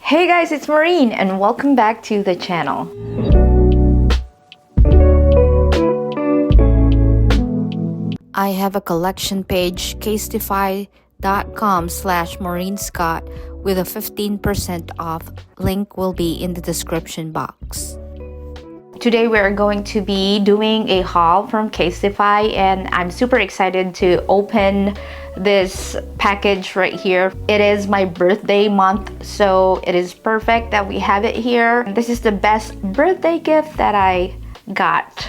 Hey guys, it's Maureen and welcome back to the channel. I have a collection page, Casetify.com/MaureenScott with a 15% off. Link will be in the description box. Today we're going to be doing a haul from Casetify and I'm super excited to open this package right here. It is my birthday month, so it is perfect that we have it here. This is the best birthday gift that I got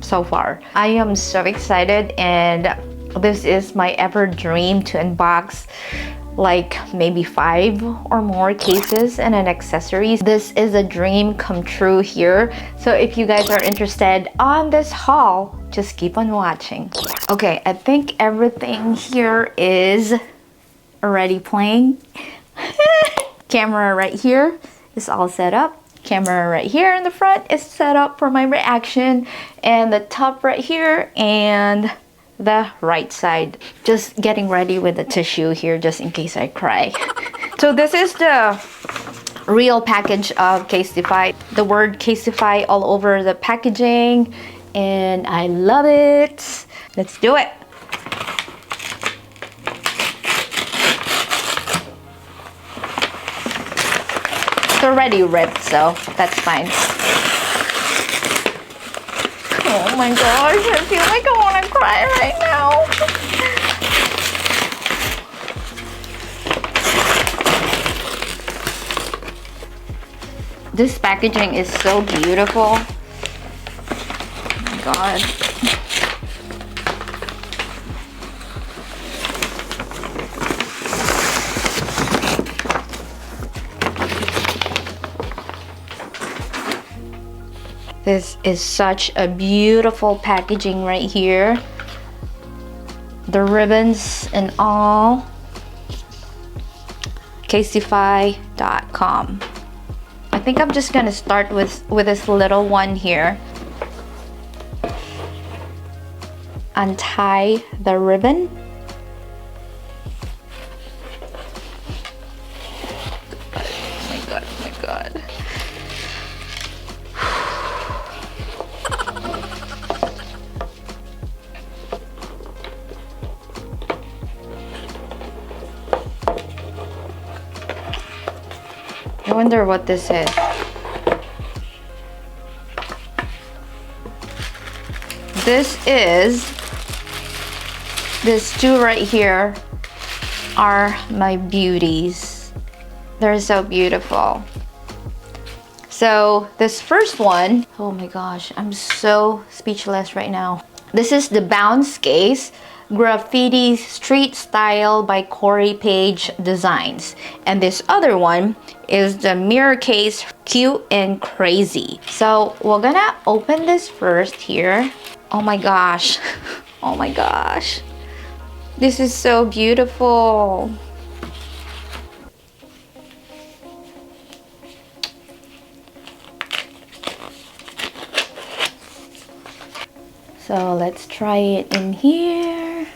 so far. I am so excited, and this is my ever dream to unbox like maybe 5 or more cases and an accessories. This is a dream come true here. So if you guys are interested on this haul, just keep on watching. Okay, I think everything here is already playing. Camera right here is all set up. Camera right here in the front is set up for my reaction, and the top right here and the right side. Just getting ready with the tissue here just in case I cry. So this is the real package of Casetify. The word Casetify all over the packaging, and I love it. Let's do it. It's already ripped, so that's fine. Oh my gosh, I feel like I want to cry right now. This packaging is so beautiful. Oh my god. This is such a beautiful packaging right here. The ribbons and all. Casetify.com. I think I'm just gonna start with this little one here. Untie the ribbon. Oh my god, oh my god. I wonder what this is. These two right here are my beauties. They're so beautiful. So this first one, oh my gosh, I'm so speechless right now. This is the Bounce Case Graffiti Street Style by Corey Page Designs. And this other one is the Mirror Case Cute and Crazy. So we're gonna open this first here. Oh my gosh. Oh my gosh. This is so beautiful. So let's try it in here.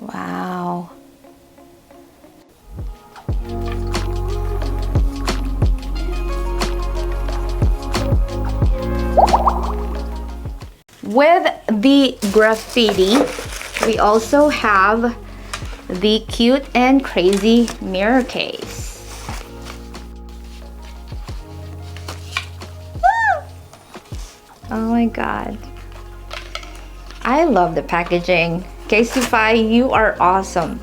Wow. With the graffiti, we also have the Cute and Crazy mirror case. Oh my god. I love the packaging. Casetify, you are awesome.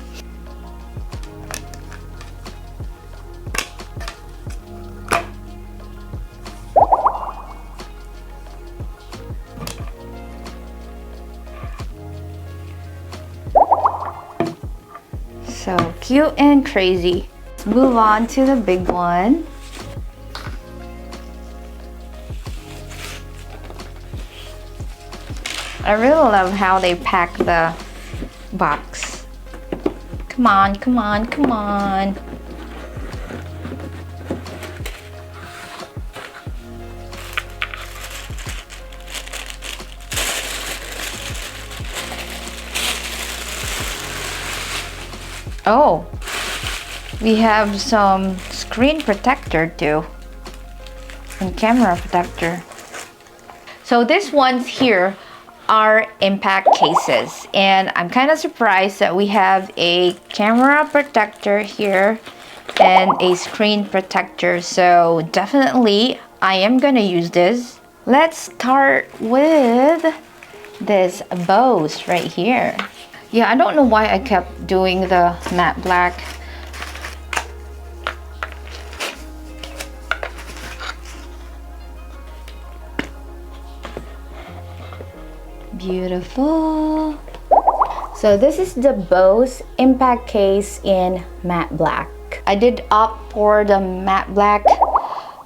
So cute and crazy. Let's move on to the big one. I really love how they pack the box. Come on, come on, come on. Oh, we have some screen protector too, and camera protector. So these ones here are impact cases, and I'm kind of surprised that we have a camera protector here and a screen protector. So definitely I am gonna use this. Let's start with this bows right here. Yeah, I don't know why I kept doing the matte black. Beautiful. So this is the Bose impact case in matte black. I did opt for the matte black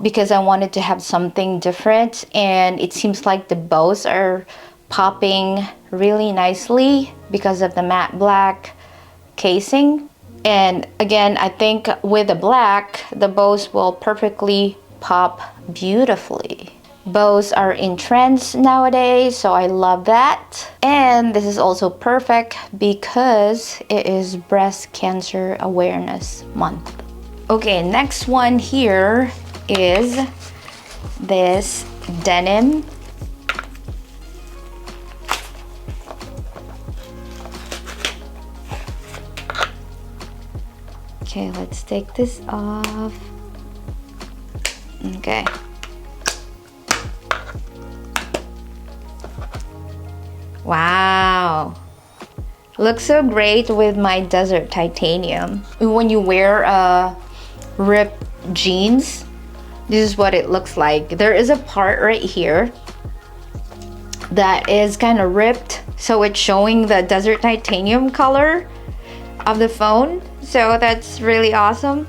because I wanted to have something different, and it seems like the bows are popping really nicely because of the matte black casing. And again, I think with the black, the bows will perfectly pop beautifully. Bows are in trends nowadays, so I love that. And this is also perfect because it is Breast Cancer Awareness Month. Okay, next one here is this denim. Okay, let's take this off. Okay. Wow, looks so great with my desert titanium. When you wear ripped jeans, this is what it looks like. There is a part right here that is kind of ripped, so it's showing the desert titanium color of the phone. So that's really awesome.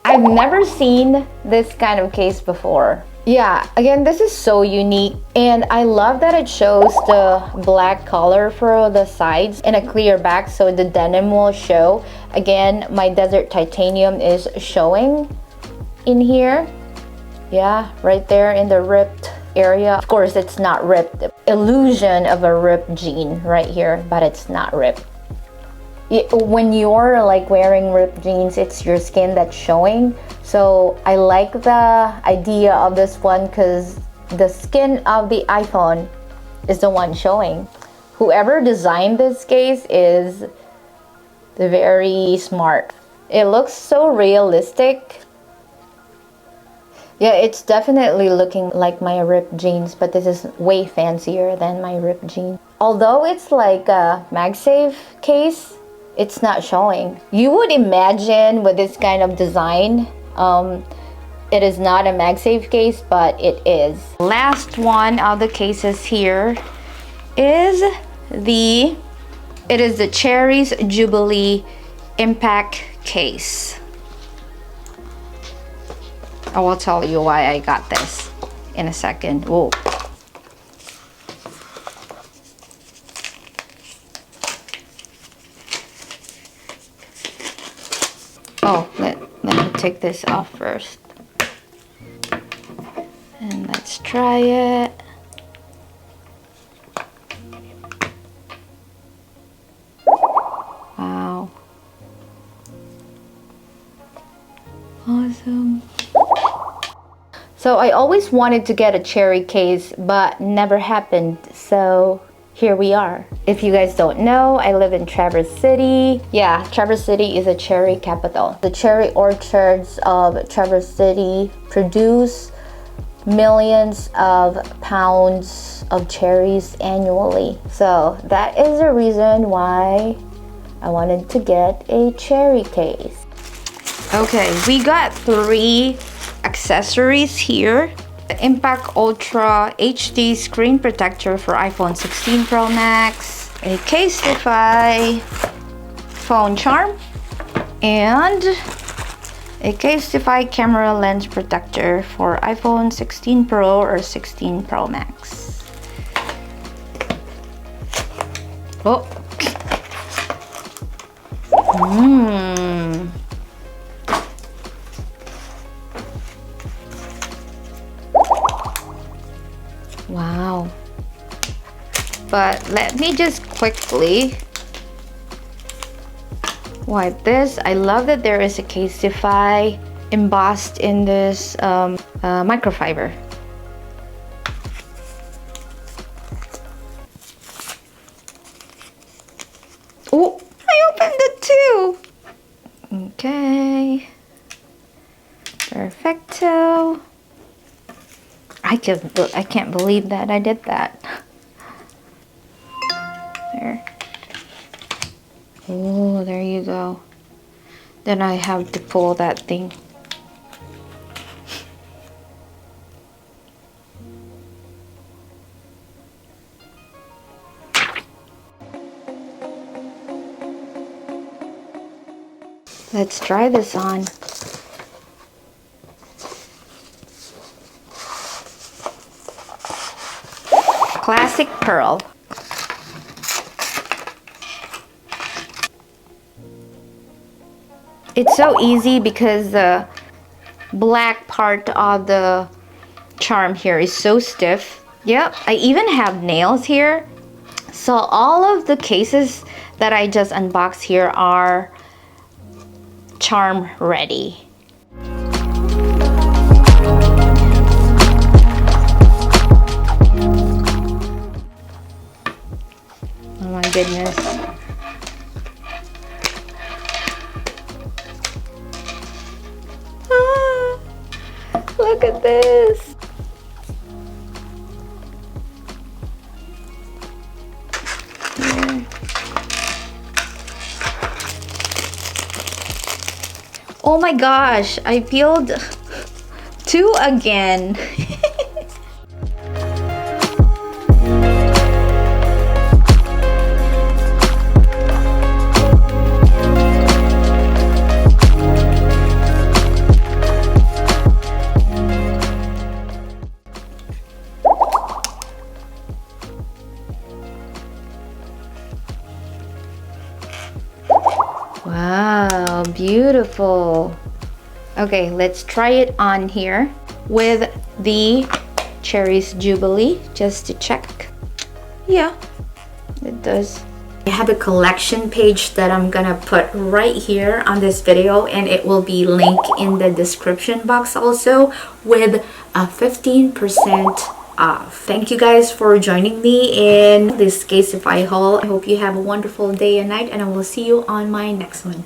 I've never seen this kind of case before. Yeah, again, this is so unique, and I love that it shows the black color for the sides and a clear back, so the denim will show. Again, my desert titanium is showing in here. Yeah, right there in the ripped area. Of course, it's not ripped. Illusion of a ripped jean right here, but it's not ripped. When you're like wearing ripped jeans, it's your skin that's showing. So I like the idea of this one because the skin of the iPhone is the one showing. Whoever designed this case is very smart. It looks so realistic. Yeah, it's definitely looking like my ripped jeans, but this is way fancier than my ripped jeans. Although it's like a MagSafe case, it's not showing. You would imagine with this kind of design, it is not a MagSafe case, but it is. Last one of the cases here is the Cherries Jubilee Impact case. I will tell you why I got this in a second. Whoa. Oh, let me take this off first. And let's try it. Wow. Awesome. So I always wanted to get a cherry case, but never happened. So here we are. If you guys don't know, I live in Traverse City. Yeah, Traverse City is a cherry capital. The cherry orchards of Traverse City produce millions of pounds of cherries annually. So that is the reason why I wanted to get a cherry case. Okay, we got 3 accessories here. The Impact Ultra HD screen protector for iPhone 16 Pro Max, a Casetify phone charm, and a Casetify camera lens protector for iPhone 16 Pro or 16 Pro Max. Oh. Wow. But let me just quickly Like this. I love that there is a Casetify embossed in this microfiber. Oh, I opened it too. Okay. Perfecto. I can't believe that I did that. There. Oh, there you go. Then I have to pull that thing. Let's try this on. Classic pearl. It's so easy because the black part of the charm here is so stiff. Yep, I even have nails here. So all of the cases that I just unboxed here are charm ready. Oh my goodness. Ah, look at this. Here. Oh my gosh, I peeled 2 again. Wow, beautiful. Okay, let's try it on here with the Cherries Jubilee just to check. Yeah, it does. I have a collection page that I'm gonna put right here on this video, and it will be linked in the description box also with a 15% off. Thank you guys for joining me in this Casetify haul. I hope you have a wonderful day and night, and I will see you on my next one.